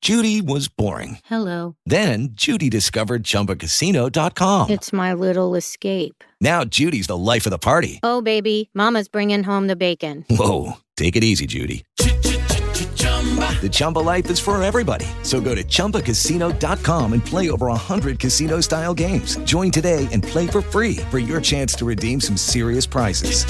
Judy was boring. Hello. Then Judy discovered ChumbaCasino.com. It's my little escape. Now Judy's the life of the party. Oh, baby, mama's bringing home the bacon. Whoa, take it easy, Judy. The Chumba life is for everybody. So go to ChumbaCasino.com and play over 100 casino-style games. Join today and play for free for your chance to redeem some serious prizes.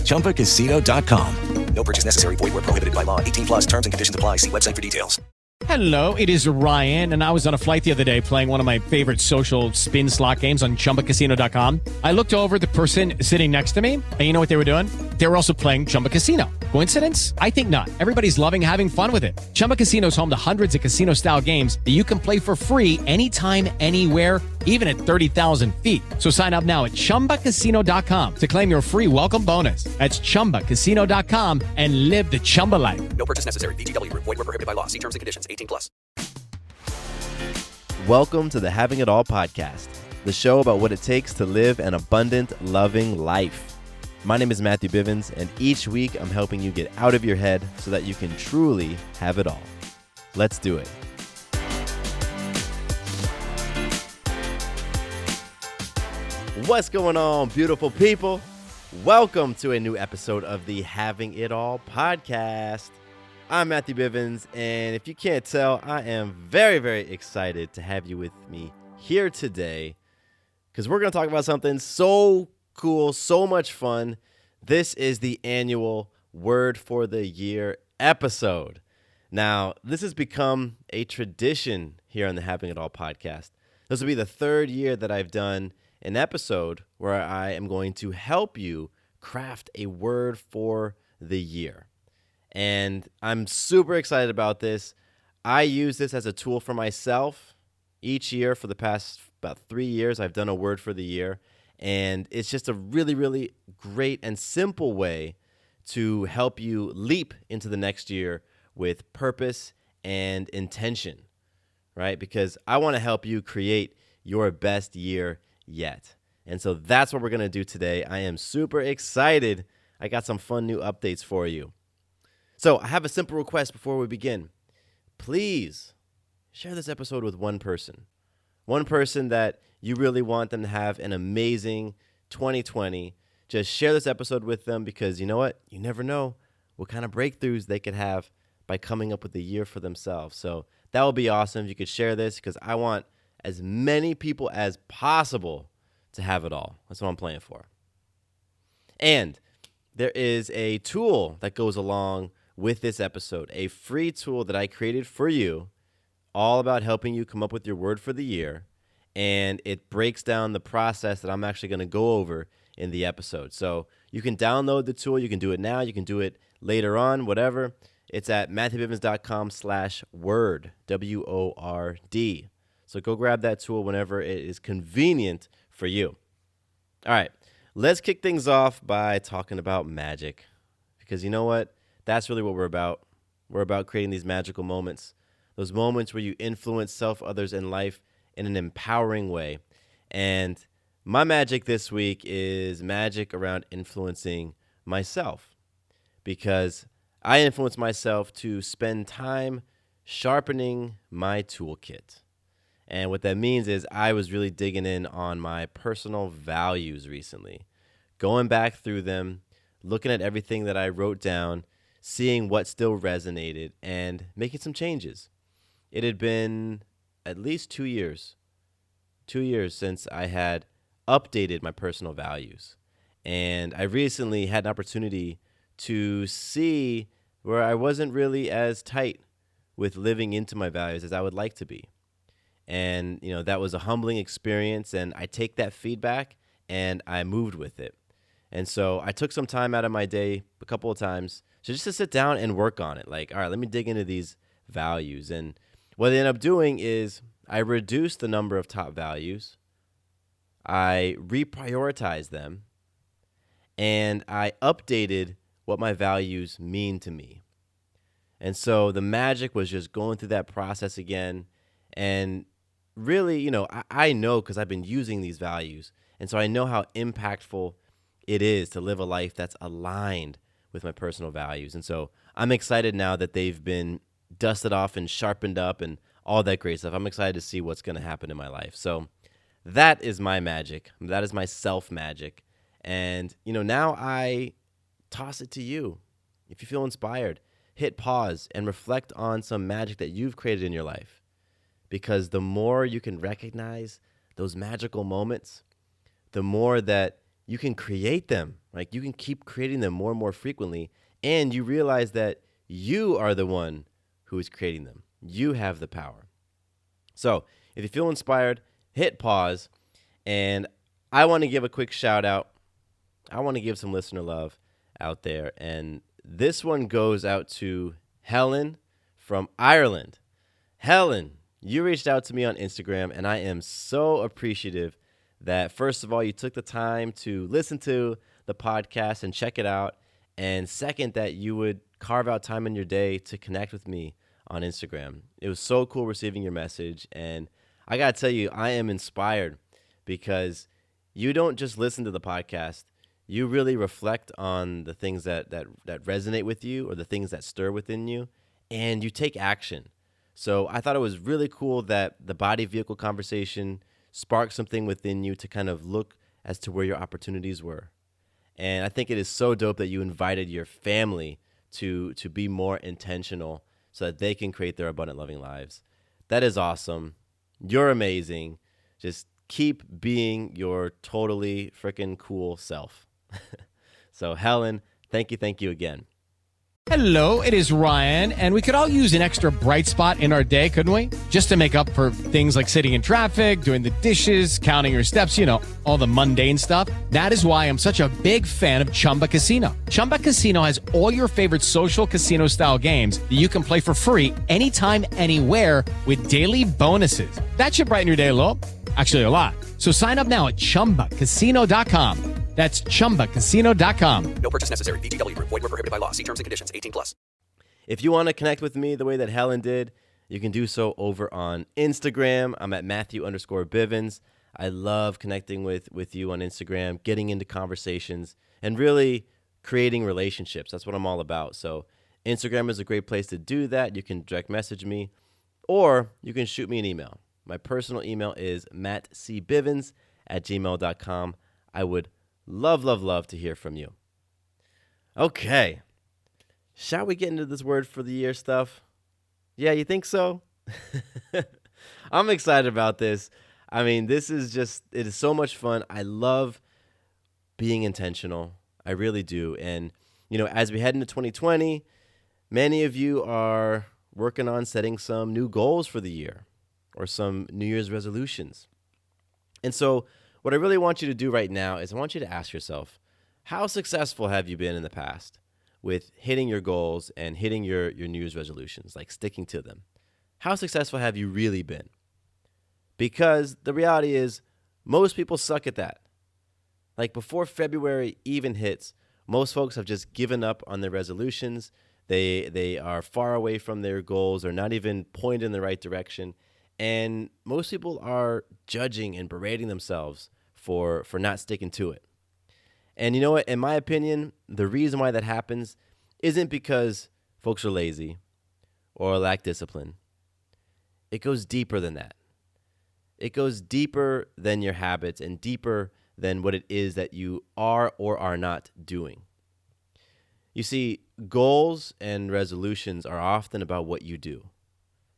ChumbaCasino.com. No purchase necessary. Void where prohibited by law. 18 plus terms and conditions apply. See website for details. Hello, it is Ryan, and I was on a flight the other day playing one of my favorite social spin slot games on ChumbaCasino.com. I looked over at the person sitting next to me, and you know what they were doing? They were also playing Chumba Casino. Coincidence? I think not. Everybody's loving having fun with it. Chumba Casino is home to hundreds of casino-style games that you can play for free anytime, anywhere, even at 30,000 feet. So sign up now at ChumbaCasino.com to claim your free welcome bonus. That's ChumbaCasino.com and live the Chumba life. No purchase necessary. VGW. Void where prohibited by law. See terms and conditions. 18 plus. Welcome to the Having It All podcast, the show about what it takes to live an abundant, loving life. My name is Matthew Bivens, and each week I'm helping you get out of your head so that you can truly have it all. Let's do it. What's going on, beautiful people? Welcome to a new episode of the Having It All podcast. I'm Matthew Bivens, and if you can't tell, I am very, very excited to have you with me here today because we're going to talk about something so cool, so much fun. This is the annual Word for the Year episode. Now, this has become a tradition here on the Having It All podcast. This will be the third year that I've done an episode where I am going to help you craft a word for the year. And I'm super excited about this. I use this as a tool for myself. Each year for the past about 3 years, I've done a word for the year. And it's just a really, really great and simple way to help you leap into the next year with purpose and intention, right? Because I want to help you create your best year yet. And so that's what we're going to do today. I am super excited. I got some fun new updates for you. So I have a simple request before we begin. Please share this episode with one person that you really want them to have an amazing 2020. Just share this episode with them because you know what? You never know what kind of breakthroughs they could have by coming up with a year for themselves. So that would be awesome if you could share this because I want as many people as possible to have it all. That's what I'm playing for. And there is a tool that goes along with this episode, a free tool that I created for you, all about helping you come up with your word for the year, and it breaks down the process that I'm actually going to go over in the episode. So you can download the tool. You can do it now. You can do it later on, whatever. It's at MatthewBivens.com/word, WORD. So go grab that tool whenever it is convenient for you. All right, let's kick things off by talking about magic, because you know what? That's really what we're about. We're about creating these magical moments, those moments where you influence self, others, and life in an empowering way. And my magic this week is magic around influencing myself, because I influence myself to spend time sharpening my toolkit. And what that means is I was really digging in on my personal values recently, going back through them, looking at everything that I wrote down, seeing what still resonated, and making some changes. It had been at least 2 years since I had updated my personal values. And I recently had an opportunity to see where I wasn't really as tight with living into my values as I would like to be. And, you know, that was a humbling experience, and I take that feedback and I moved with it. And so I took some time out of my day a couple of times just to sit down and work on it. Like, all right, let me dig into these values. And what I ended up doing is I reduced the number of top values. I reprioritized them, and I updated what my values mean to me. And so the magic was just going through that process again. And really, you know, I know because I've been using these values. And so I know how impactful it is to live a life that's aligned with my personal values. And so I'm excited now that they've been dusted off and sharpened up and all that great stuff. I'm excited to see what's going to happen in my life. So that is my magic. That is my self magic. And, now I toss it to you. If you feel inspired, hit pause and reflect on some magic that you've created in your life. Because the more you can recognize those magical moments, the more that you can create them. Like you can keep creating them more and more frequently. And you realize that you are the one who is creating them. You have the power. So if you feel inspired, hit pause. And I want to give a quick shout out. I want to give some listener love out there. And this one goes out to Helen from Ireland. Helen, you reached out to me on Instagram, and I am so appreciative that, first of all, you took the time to listen to the podcast and check it out. And second, that you would carve out time in your day to connect with me on Instagram. It was so cool receiving your message. And I got to tell you, I am inspired because you don't just listen to the podcast. You really reflect on the things that resonate with you or the things that stir within you, and you take action. So I thought it was really cool that the body vehicle conversation sparked something within you to kind of look as to where your opportunities were. And I think it is so dope that you invited your family to be more intentional so that they can create their abundant, loving lives. That is awesome. You're amazing. Just keep being your totally freaking cool self. So, Helen, thank you again. Hello, it is Ryan, and we could all use an extra bright spot in our day, couldn't we? Just to make up for things like sitting in traffic, doing the dishes, counting your steps, all the mundane stuff. That is why I'm such a big fan of Chumba Casino. Chumba Casino has all your favorite social casino-style games that you can play for free anytime, anywhere with daily bonuses. That should brighten your day a little. Actually, a lot. So sign up now at ChumbaCasino.com. That's ChumbaCasino.com. No purchase necessary. VGW Group. Void where prohibited by law. See terms and conditions. 18+. If you want to connect with me the way that Helen did, you can do so over on Instagram. I'm at Matthew_Bivens. I love connecting with you on Instagram, getting into conversations, and really creating relationships. That's what I'm all about. So Instagram is a great place to do that. You can direct message me, or you can shoot me an email. My personal email is mattcbivens@gmail.com. I would love to hear from you. Okay. Shall we get into this word for the year stuff? Yeah, you think so? I'm excited about this. I mean, it is so much fun. I love being intentional. I really do. And, as we head into 2020, many of you are working on setting some new goals for the year or some New Year's resolutions. And so what I really want you to do right now is I want you to ask yourself, how successful have you been in the past with hitting your goals and hitting your New Year's resolutions, like sticking to them? How successful have you really been? Because the reality is most people suck at that. Like before February even hits, most folks have just given up on their resolutions. They are far away from their goals or not even pointed in the right direction. And most people are judging and berating themselves for not sticking to it. And you know what? In my opinion, the reason why that happens isn't because folks are lazy or lack discipline. It goes deeper than that. It goes deeper than your habits and deeper than what it is that you are or are not doing. You see, goals and resolutions are often about what you do,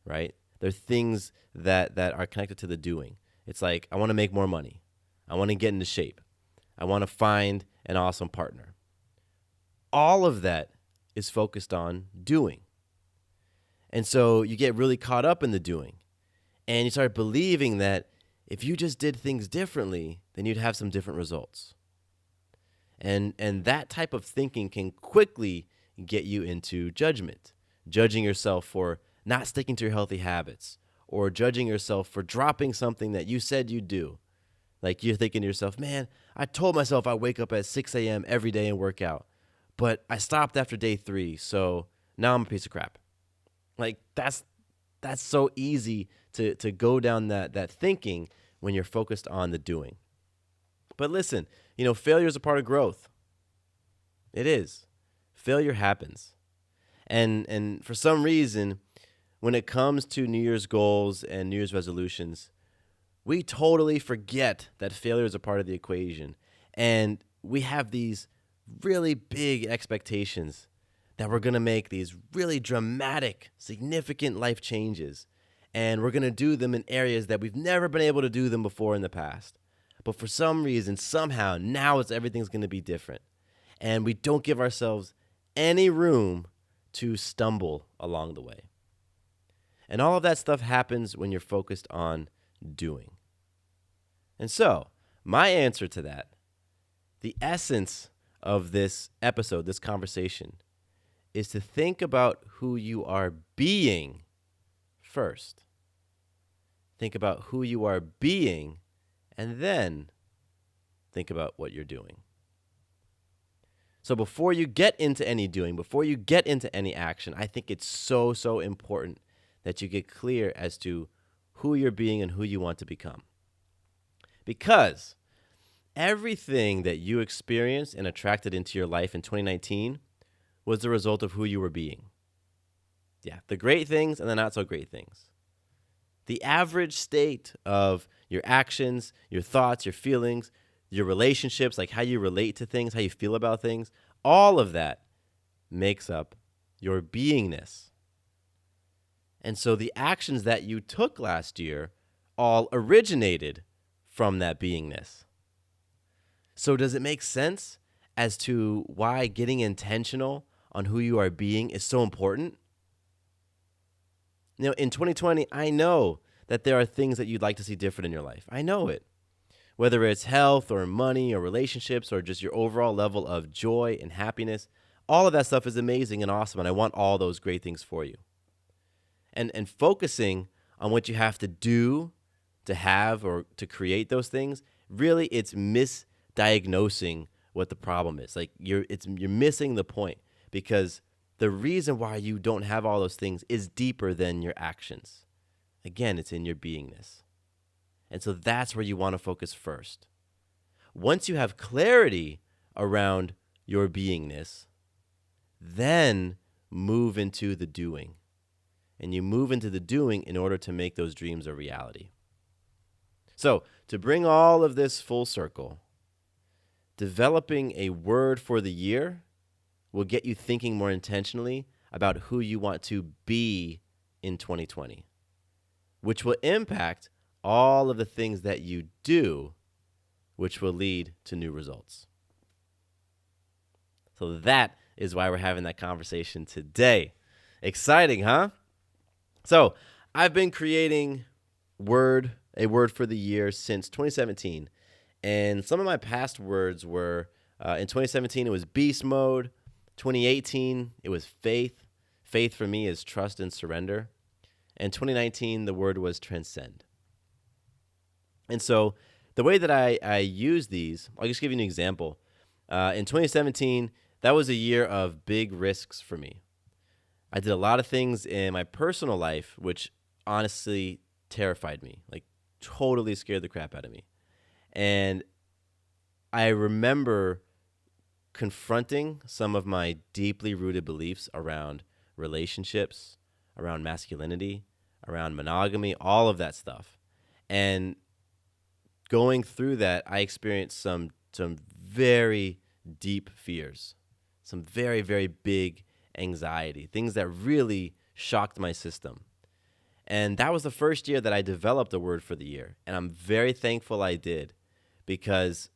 right? They're things that are connected to the doing. It's like, I want to make more money. I want to get into shape. I want to find an awesome partner. All of that is focused on doing. And so you get really caught up in the doing. And you start believing that if you just did things differently, then you'd have some different results. And that type of thinking can quickly get you into judgment, judging yourself for not sticking to your healthy habits, or judging yourself for dropping something that you said you'd do. Like you're thinking to yourself, man, I told myself I wake up at 6 a.m. every day and work out, but I stopped after day 3, so now I'm a piece of crap. Like that's so easy to go down that thinking when you're focused on the doing. But listen, failure is a part of growth. It is. Failure happens. And for some reason, when it comes to New Year's goals and New Year's resolutions, we totally forget that failure is a part of the equation. And we have these really big expectations that we're going to make these really dramatic, significant life changes. And we're going to do them in areas that we've never been able to do them before in the past. But for some reason, somehow, now everything's going to be different. And we don't give ourselves any room to stumble along the way. And all of that stuff happens when you're focused on doing. And so, my answer to that, the essence of this episode, this conversation, is to think about who you are being first. Think about who you are being, and then think about what you're doing. So before you get into any doing, before you get into any action, I think it's so important that you get clear as to who you're being and who you want to become. Because everything that you experienced and attracted into your life in 2019 was the result of who you were being. Yeah, the great things and the not so great things. The average state of your actions, your thoughts, your feelings, your relationships, like how you relate to things, how you feel about things, all of that makes up your beingness. And so the actions that you took last year all originated from that beingness. So does it make sense as to why getting intentional on who you are being is so important? You know, in 2020, I know that there are things that you'd like to see different in your life. I know it. Whether it's health or money or relationships or just your overall level of joy and happiness, all of that stuff is amazing and awesome, and I want all those great things for you. And focusing on what you have to do to have or to create those things, really it's misdiagnosing what the problem is. Like you're missing the point, because the reason why you don't have all those things is deeper than your actions. Again, it's in your beingness. And so that's where you want to focus first. Once you have clarity around your beingness, then move into the doing. And you move into the doing in order to make those dreams a reality. So, to bring all of this full circle, developing a word for the year will get you thinking more intentionally about who you want to be in 2020, which will impact all of the things that you do, which will lead to new results. So that is why we're having that conversation today. Exciting, huh? So I've been creating a word for the year since 2017. And some of my past words were, in 2017, it was beast mode. 2018, it was faith. Faith for me is trust and surrender. And 2019, the word was transcend. And so the way that I use these, I'll just give you an example. In 2017, that was a year of big risks for me. I did a lot of things in my personal life, which honestly terrified me, like totally scared the crap out of me. And I remember confronting some of my deeply rooted beliefs around relationships, around masculinity, around monogamy, all of that stuff. And going through that, I experienced some very deep fears, some very, very big anxiety, things that really shocked my system. And that was the first year that I developed a word for the year. And I'm very thankful I did, because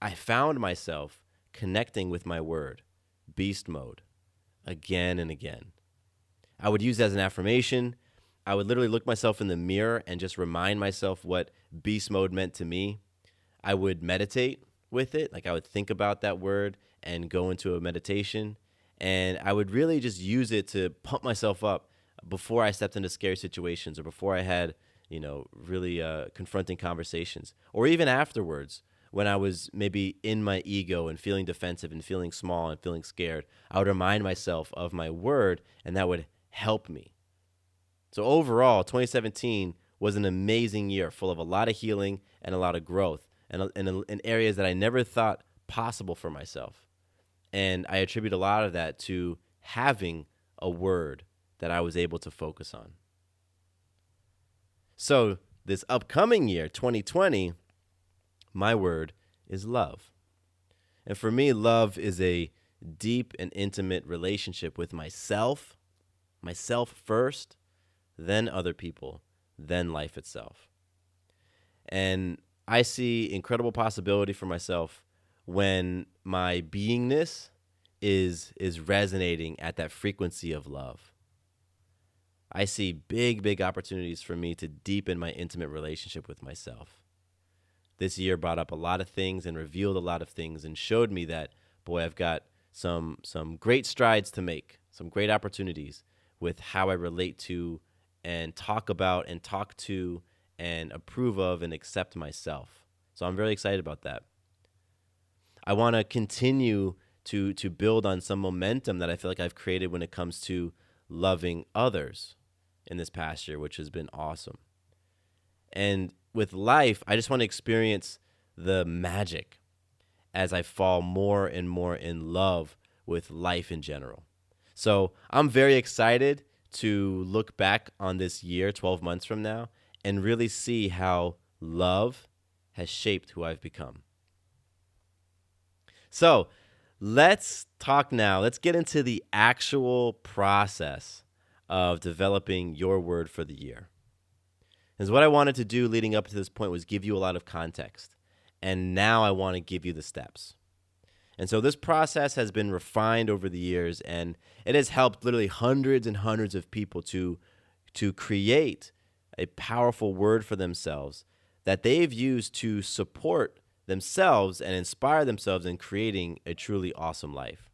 I found myself connecting with my word, beast mode, again and again. I would use it as an affirmation. I would literally look myself in the mirror and just remind myself what beast mode meant to me. I would meditate with it. Like I would think about that word and go into a meditation. And I would really just use it to pump myself up before I stepped into scary situations, or before I had, really confronting conversations, or even afterwards when I was maybe in my ego and feeling defensive and feeling small and feeling scared. I would remind myself of my word, and that would help me. So overall, 2017 was an amazing year, full of a lot of healing and a lot of growth, and in areas that I never thought possible for myself. And I attribute a lot of that to having a word that I was able to focus on. So this upcoming year, 2020, my word is love. And for me, love is a deep and intimate relationship with myself first, then other people, then life itself. And I see incredible possibility for myself when my beingness is resonating at that frequency of love. I see big opportunities for me to deepen my intimate relationship with myself. This year brought up a lot of things and revealed a lot of things and showed me that, boy, I've got some great strides to make, some great opportunities with how I relate to and talk about and talk to and approve of and accept myself. So I'm very excited about that. I want to continue to build on some momentum that I feel like I've created when it comes to loving others in this past year, which has been awesome. And with life, I just want to experience the magic as I fall more and more in love with life in general. So I'm very excited to look back on this year, 12 months from now, and really see how love has shaped who I've become. So let's talk now. Let's get into the actual process of developing your word for the year. Because what I wanted to do leading up to this point was give you a lot of context. And now I want to give you the steps. And so this process has been refined over the years, and it has helped literally hundreds and hundreds of people to create a powerful word for themselves that they've used to support themselves and inspire themselves in creating a truly awesome life.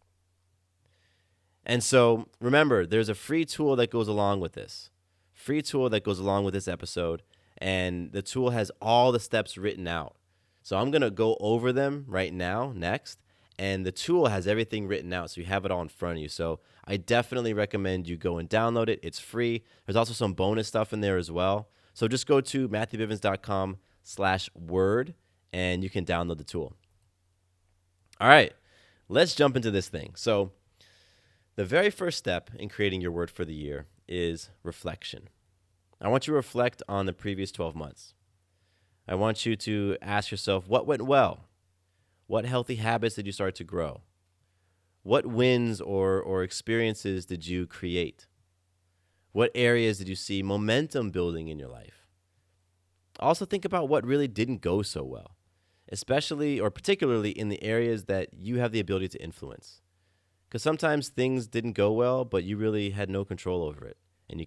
And so remember, there's a free tool that goes along with this. Free tool that goes along with this episode, and the tool has all the steps written out. So I'm going to go over them right now next, and the tool has everything written out, so you have it all in front of you. So I definitely recommend you go and download it. It's free. There's also some bonus stuff in there as well. So just go to MatthewBivens.com/word, and you can download the tool. All right, let's jump into this thing. So the very first step in creating your word for the year is reflection. I want you to reflect on the previous 12 months. I want you to ask yourself, what went well? What healthy habits did you start to grow? What wins or experiences did you create? What areas did you see momentum building in your life? Also think about what really didn't go so well, especially or particularly in the areas that you have the ability to influence. Because sometimes things didn't go well, but you really had no control over it, and you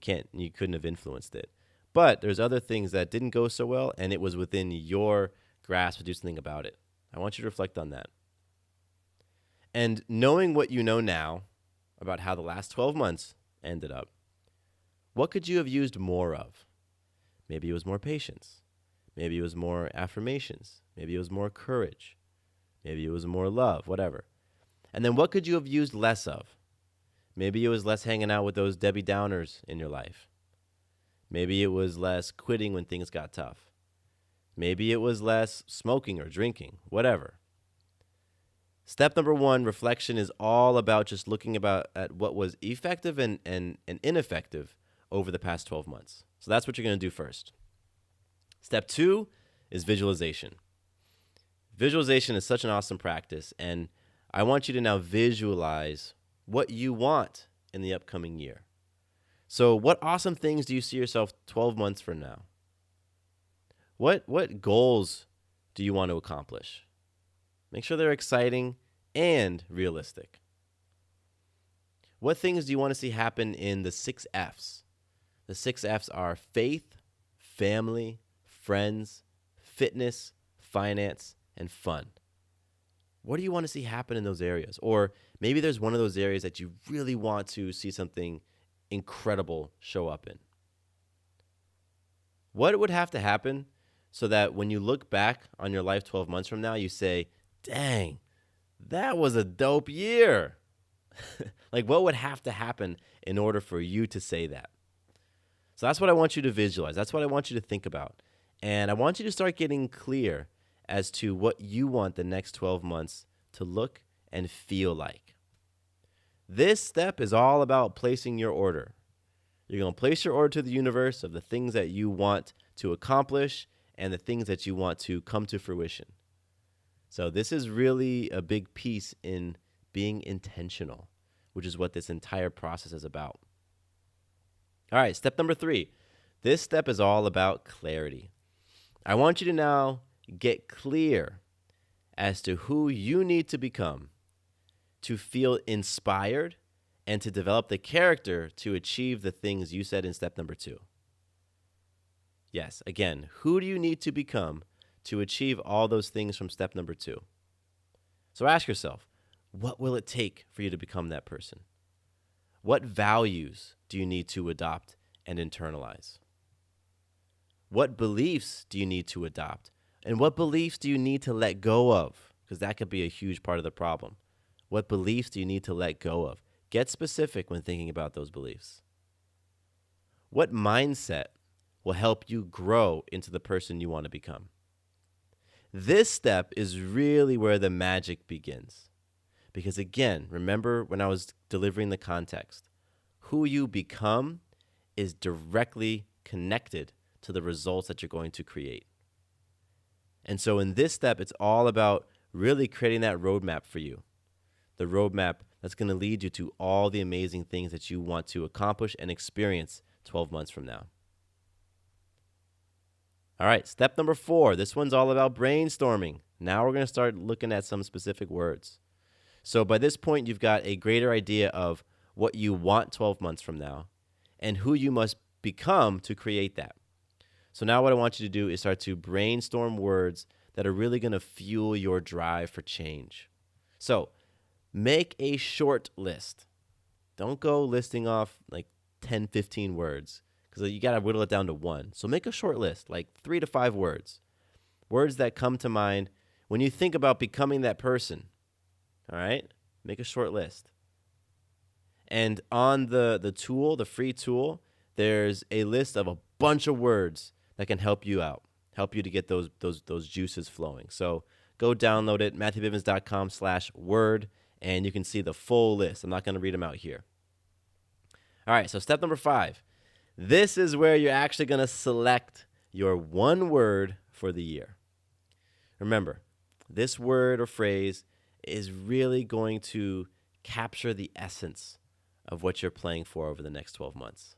couldn't have influenced it. But there's other things that didn't go so well, and it was within your grasp to do something about it. I want you to reflect on that. And knowing what you know now about how the last 12 months ended up, what could you have used more of? Maybe it was more patience. Maybe it was more affirmations. Maybe it was more courage. Maybe it was more love, whatever. And then what could you have used less of? Maybe it was less hanging out with those Debbie Downers in your life. Maybe it was less quitting when things got tough. Maybe it was less smoking or drinking, whatever. Step number 1, reflection, is all about just looking at what was effective and ineffective over the past 12 months. So that's what you're going to do first. Step 2 is visualization. Visualization is such an awesome practice, and I want you to now visualize what you want in the upcoming year. So what awesome things do you see yourself 12 months from now? What goals do you want to accomplish? Make sure they're exciting and realistic. What things do you want to see happen in the 6 F's? The 6 F's are faith, family, friends, fitness, finance, and fun. What do you want to see happen in those areas? Or maybe there's one of those areas that you really want to see something incredible show up in. What would have to happen so that when you look back on your life 12 months from now, you say, dang, that was a dope year? Like, what would have to happen in order for you to say that? So that's what I want you to visualize. That's what I want you to think about. And I want you to start getting clear as to what you want the next 12 months to look and feel like. This step is all about placing your order. You're going to place your order to the universe of the things that you want to accomplish and the things that you want to come to fruition. So this is really a big piece in being intentional, which is what this entire process is about. All right, step number 3. This step is all about clarity. I want you to now get clear as to who you need to become to feel inspired and to develop the character to achieve the things you said in step number 2. Yes, again, who do you need to become to achieve all those things from step number 2? So ask yourself, what will it take for you to become that person? What values do you need to adopt and internalize? What beliefs do you need to adopt? And what beliefs do you need to let go of? Because that could be a huge part of the problem. What beliefs do you need to let go of? Get specific when thinking about those beliefs. What mindset will help you grow into the person you want to become? This step is really where the magic begins. Because again, remember when I was delivering the context, who you become is directly connected to the results that you're going to create. And so in this step, it's all about really creating that roadmap for you. The roadmap that's going to lead you to all the amazing things that you want to accomplish and experience 12 months from now. All right, step number 4. This one's all about brainstorming. Now we're going to start looking at some specific words. So by this point, you've got a greater idea of what you want 12 months from now and who you must become to create that. So now what I want you to do is start to brainstorm words that are really going to fuel your drive for change. So make a short list. Don't go listing off like 10, 15 words because you got to whittle it down to 1. So make a short list, like 3 to 5 words. Words that come to mind when you think about becoming that person. All right? Make a short list. And on the tool, the free tool, there's a list of a bunch of words that can help you out, help you to get those juices flowing. So go download it, MatthewBivens.com/word, and you can see the full list. I'm not going to read them out here. All right, so step number 5. This is where you're actually going to select your one word for the year. Remember, this word or phrase is really going to capture the essence of what you're playing for over the next 12 months.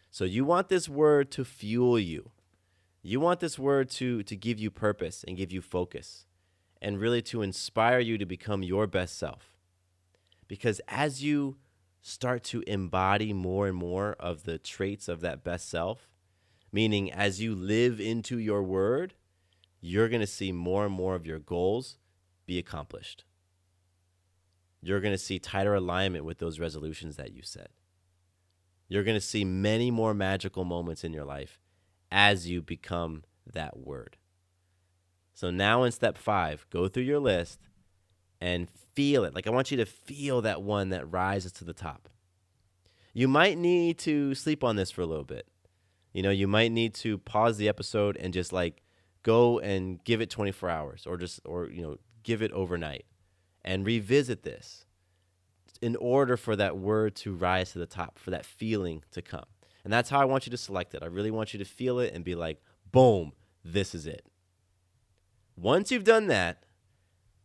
So you want this word to fuel you. You want this word to give you purpose and give you focus and really to inspire you to become your best self. Because as you start to embody more and more of the traits of that best self, meaning as you live into your word, you're going to see more and more of your goals be accomplished. You're going to see tighter alignment with those resolutions that you set. You're going to see many more magical moments in your life as you become that word. So now in step 5, go through your list and feel it. Like I want you to feel that one that rises to the top. You might need to sleep on this for a little bit. You know, you might need to pause the episode and just like go and give it 24 hours or give it overnight and revisit this in order for that word to rise to the top, for that feeling to come. And that's how I want you to select it. I really want you to feel it and be like, boom, this is it. Once you've done that,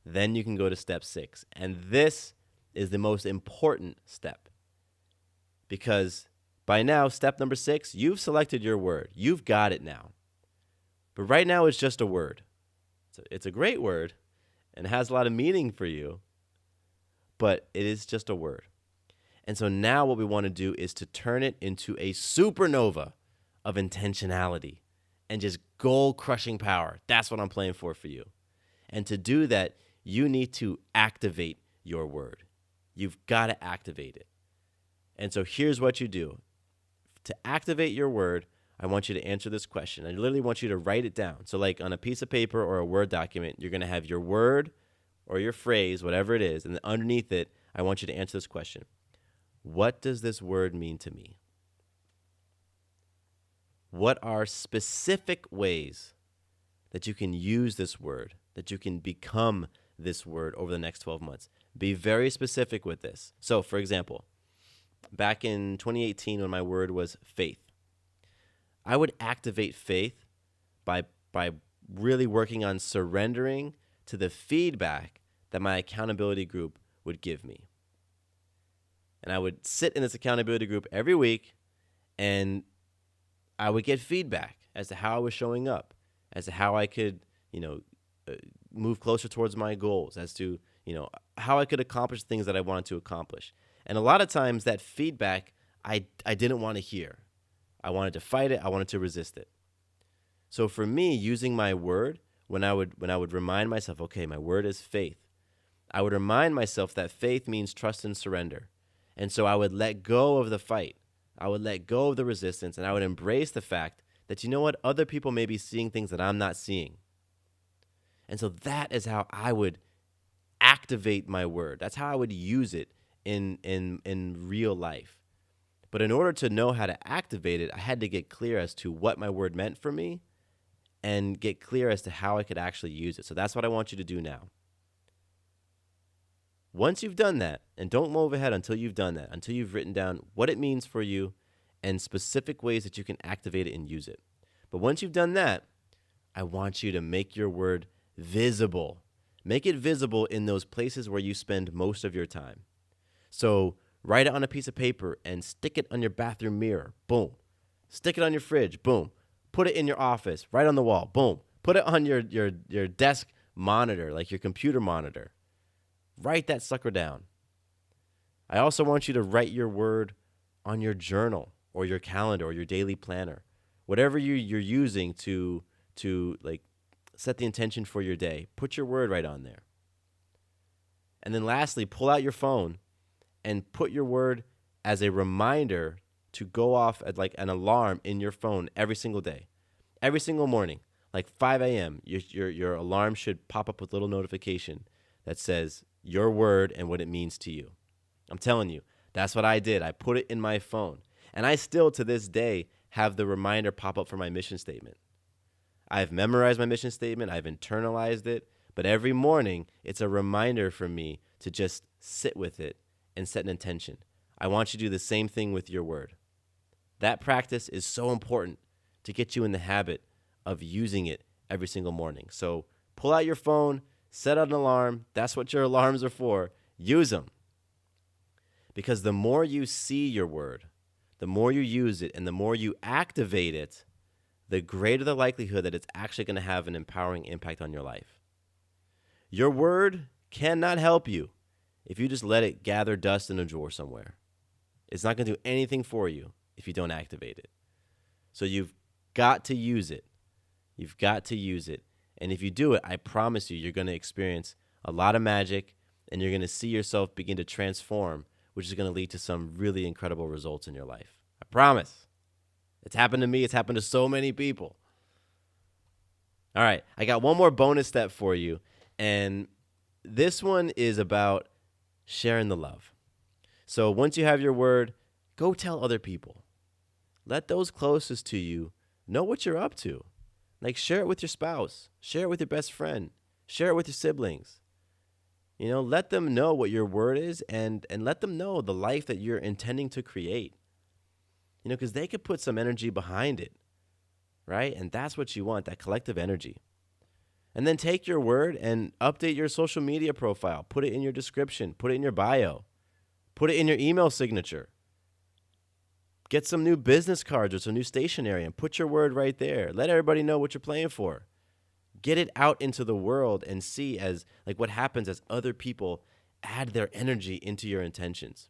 then you can go to step 6. And this is the most important step. Because by now, step number 6, you've selected your word. You've got it now. But right now, it's just a word. It's a great word and has a lot of meaning for you, but it is just a word. And so now what we want to do is to turn it into a supernova of intentionality and just goal-crushing power. That's what I'm playing for you. And to do that, you need to activate your word. You've got to activate it. And so here's what you do. To activate your word, I want you to answer this question. I literally want you to write it down. So like on a piece of paper or a Word document, you're going to have your word or your phrase, whatever it is, and then underneath it, I want you to answer this question. What does this word mean to me? What are specific ways that you can use this word, that you can become this word over the next 12 months? Be very specific with this. So, for example, back in 2018 when my word was faith. I would activate faith by really working on surrendering to the feedback that my accountability group would give me. And I would sit in this accountability group every week, and I would get feedback as to how I was showing up, as to how I could, move closer towards my goals, as to, how I could accomplish things that I wanted to accomplish. And a lot of times that feedback I didn't want to hear. I wanted to fight it. I wanted to resist it. So for me, using my word, when I would remind myself, okay, my word is faith, I would remind myself that faith means trust and surrender. And so I would let go of the fight. I would let go of the resistance, and I would embrace the fact that, you know what, other people may be seeing things that I'm not seeing. And so that is how I would activate my word. That's how I would use it in real life. But in order to know how to activate it, I had to get clear as to what my word meant for me and get clear as to how I could actually use it. So that's what I want you to do now. Once you've done that, and don't move ahead until you've done that, until you've written down what it means for you and specific ways that you can activate it and use it. But once you've done that, I want you to make your word visible. Make it visible in those places where you spend most of your time. So write it on a piece of paper and stick it on your bathroom mirror. Boom. Stick it on your fridge. Boom. Put it in your office, right on the wall. Boom. Put it on your desk monitor, like your computer monitor. Write that sucker down. I also want you to write your word on your journal or your calendar or your daily planner, whatever you're using to like set the intention for your day. Put your word right on there. And then lastly, pull out your phone and put your word as a reminder to go off at like an alarm in your phone every single day, every single morning, like 5 a.m. Your alarm should pop up with a little notification that says your word and what it means to you. I'm telling you, that's what I did. I put it in my phone. And I still, to this day, have the reminder pop up for my mission statement. I've memorized my mission statement. I've internalized it. But every morning, it's a reminder for me to just sit with it and set an intention. I want you to do the same thing with your word. That practice is so important to get you in the habit of using it every single morning. So pull out your phone, set an alarm. That's what your alarms are for. Use them. Because the more you see your word, the more you use it, and the more you activate it, the greater the likelihood that it's actually going to have an empowering impact on your life. Your word cannot help you if you just let it gather dust in a drawer somewhere. It's not going to do anything for you if you don't activate it. So you've got to use it. You've got to use it. And if you do it, I promise you, you're going to experience a lot of magic, and you're going to see yourself begin to transform, which is going to lead to some really incredible results in your life. I promise. It's happened to me. It's happened to so many people. All right, I got one more bonus step for you, and this one is about sharing the love. So once you have your word, go tell other people. Let those closest to you know what you're up to. Like, share it with your spouse. Share it with your best friend. Share it with your siblings. Let them know what your word is, and let them know the life that you're intending to create. Because they could put some energy behind it, right? And that's what you want, that collective energy. And then take your word and update your social media profile. Put it in your description. Put it in your bio. Put it in your email signature. Get some new business cards or some new stationery and put your word right there. Let everybody know what you're playing for. Get it out into the world and see what happens as other people add their energy into your intentions.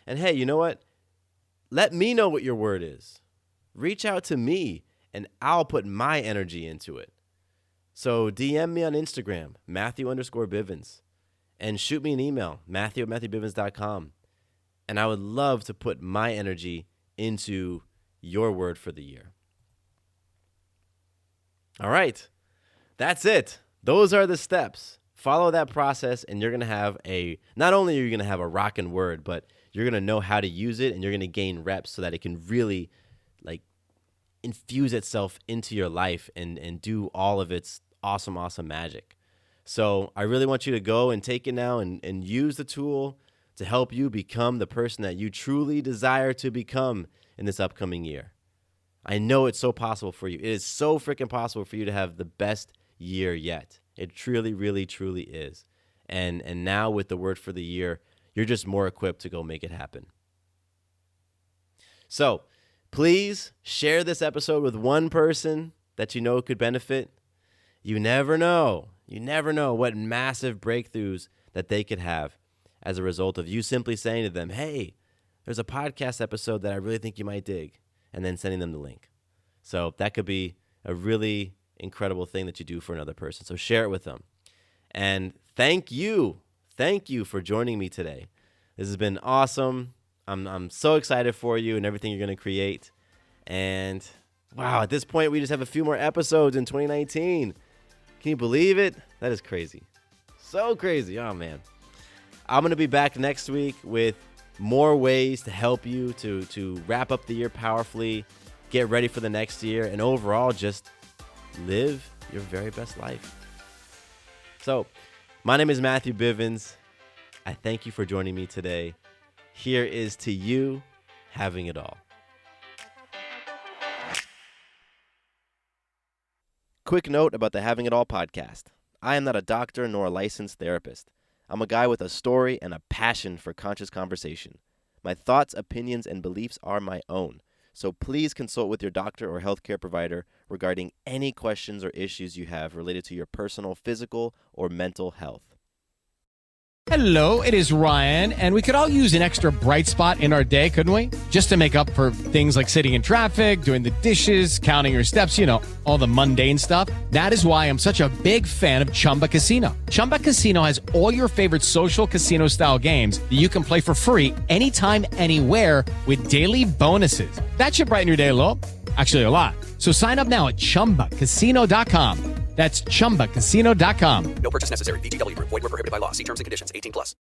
And hey, you know what? Let me know what your word is. Reach out to me and I'll put my energy into it. So DM me on Instagram, Matthew_Bivens, and shoot me an email, Matthew@MatthewBivens.com. And I would love to put my energy into your word for the year. All right. That's it. Those are the steps. Follow that process, and you're going to have not only are you going to have a rockin' word, but you're going to know how to use it, and you're going to gain reps so that it can really infuse itself into your life and do all of its awesome magic. So I really want you to go and take it now and use the tool to help you become the person that you truly desire to become in this upcoming year. I know it's so possible for you. It is so freaking possible for you to have the best year yet. It truly, really, truly is. And now with the word for the year, you're just more equipped to go make it happen. So please share this episode with one person that you know could benefit. You never know. You never know what massive breakthroughs that they could have as a result of you simply saying to them, hey, there's a podcast episode that I really think you might dig, and then sending them the link. So that could be a really incredible thing that you do for another person. So share it with them. And thank you for joining me today. This has been awesome. I'm so excited for you and everything you're going to create. And wow, at this point, we just have a few more episodes in 2019. Can you believe it? That is crazy. So crazy. Oh, man. I'm going to be back next week with more ways to help you to wrap up the year powerfully, get ready for the next year, and overall just live your very best life. So, my name is Matthew Bivens. I thank you for joining me today. Here is to you having it all. Quick note about the Having It All podcast. I am not a doctor nor a licensed therapist. I'm a guy with a story and a passion for conscious conversation. My thoughts, opinions, and beliefs are my own. So please consult with your doctor or healthcare provider regarding any questions or issues you have related to your personal physical or mental health. Hello, it is Ryan, and we could all use an extra bright spot in our day, couldn't we? Just to make up for things like sitting in traffic, doing the dishes, counting your steps, all the mundane stuff. That is why I'm such a big fan of Chumba Casino. Chumba Casino has all your favorite social casino-style games that you can play for free anytime, anywhere with daily bonuses. That should brighten your day a little. Actually, a lot. So sign up now at ChumbaCasino.com. That's ChumbaCasino.com. No purchase necessary. VGW Group. Void where prohibited by law. See terms and conditions. 18+.